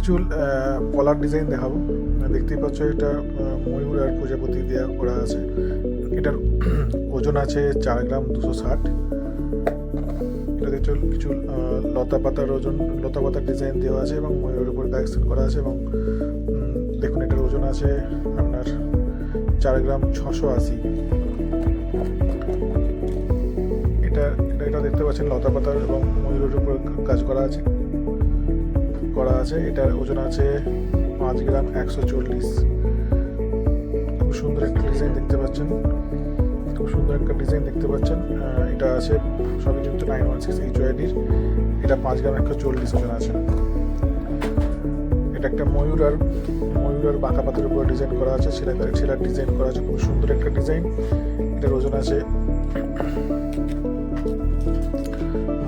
কিছু কলার ডিজাইন দেখাবো। দেখতেই পাচ্ছ এটা ময়ূর আর প্রজাপতি দেওয়া করা আছে। এটার ওজন আছে 4 গ্রাম 260। এটাতে কিছু লতা পাতার ডিজাইন দেওয়া আছে এবং ময়ূরের উপর কালেকশন করা আছে। এবং দেখুন এটার ওজন আছে আপনার 4 গ্রাম 680। এটা দেখতে পাচ্ছেন লতা পাতার এবং ময়ূরের উপর কাজ করা আছে। এটার ওজন আছে 5 গ্রাম 140। খুব সুন্দর একটা ডিজাইন দেখতে পাচ্ছেন। এটা আছে সবই কিন্তু 916 HYD। এটা 5 গ্রাম 140 ওজন আছে। এটা একটা ময়ূর আর বাঁকা পাতের উপর ডিজাইন করা আছে, ছেলার ডিজাইন করা আছে। খুব সুন্দর একটা ডিজাইন। এটার ওজন আছে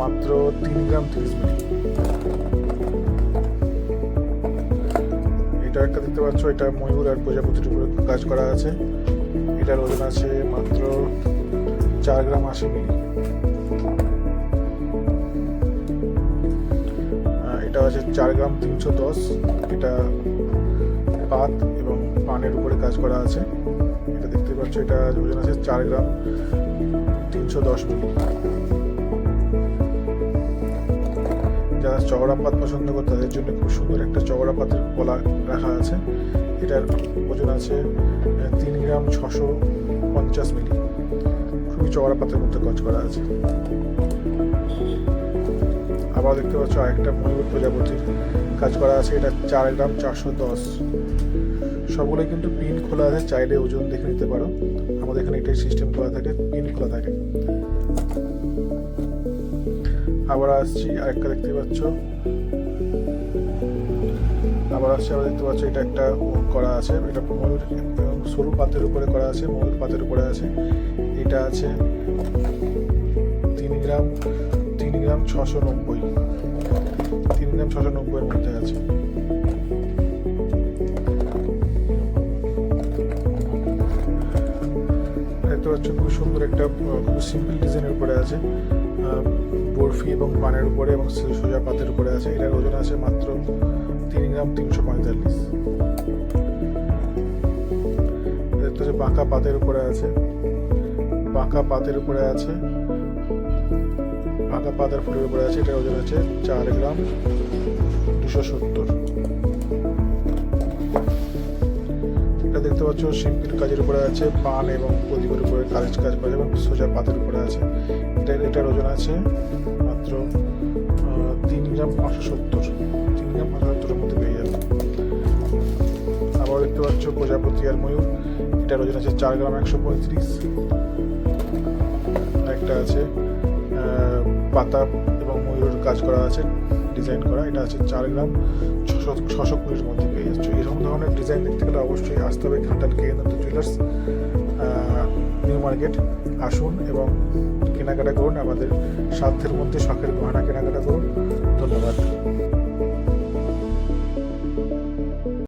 মাত্র 3 গ্রাম 30 মিলি। এটা একটা দেখতে পাচ্ছ, এটা ময়ূর আর প্রজাপতির উপরে কাজ করা আছে। এটার ওজন আছে মাত্র 4 গ্রাম 80 মিলি। এটা আছে 4 গ্রাম 310। এটা পাত এবং পানের উপরে কাজ করা আছে। এটা দেখতে পাচ্ছ, এটা ওজন আছে 4 গ্রাম 310 মিলি। যারা চওড়া পাত পছন্দ করে তাদের জন্য খুব সুন্দর একটা চওড়া পাতের কলা রাখা আছে। এটার ওজন আছে 3 গ্রাম 650 মিলি। খুবই চওড়া পাতের মধ্যে কাজ করা আছে। আবার দেখতে পাচ্ছ আরেকটা ময়ূর প্রজাপতির কাজ করা আছে। এটা 4 গ্রাম 410। সবগুলোই কিন্তু পিন খোলা আছে, চাইলে ওজন দেখে নিতে পারো। আমাদের এখানে এটাই সিস্টেম করা থাকে, পিন খোলা থাকে। আবার আসছি আরেকটা দেখতে পাচ্ছ, এটা একটা করা আছে। এটা ময়ূর সরু পাতের উপরে করা আছে, ময়ূর পাতের উপরে আছে। এটা আছে 3 গ্রাম 690। 3 গ্রাম 690 এর মধ্যে আছে। দেখতে পাচ্ছ খুব সুন্দর একটা খুব সিম্পল ডিজাইনের উপরে আছে, বরফি এবং পানের উপরে এবং সোজা পাতের উপরে আছে। এটার ওজন আছে মাত্র 3 গ্রাম 345। দেখতে পাচ্ছ বাঁকা পাতের উপরে আছে, বাঁকা পাতের ফুলের উপরে আছে। এটার ওজন আছে 4 গ্রাম 270। এটা দেখতে পাচ্ছ সিম্পল কাজের উপরে আছে, পান এবং প্রদীপের উপরে কাজ করা এবং সোজা পাতের উপরে আছে। এটার ওজন আছে মাত্র 3 গ্রাম 570। 3 গ্রাম 570-এর মধ্যে পেয়ে যাবে। আবার দেখতে পাচ্ছ প্রজাপতি আর ময়ূর। এটার ওজন আছে 4 গ্রাম 135। একটা আছে পাতা এবং ময়ূরের কাজ করা আছে, ডিজাইন করা। এটা আছে 4 গ্রাম 620-এর মধ্যে পেয়ে যাচ্ছ। এরকম ধরনের ডিজাইন দেখতে গেলে অবশ্যই আসতে হবে Ghatal KN Dutta jewellers, new market. আসুন এবং কেনাকাটা করুন। আমাদের সাধ্যের মধ্যে শখের গহনা কেনাকাটা করুন। ধন্যবাদ।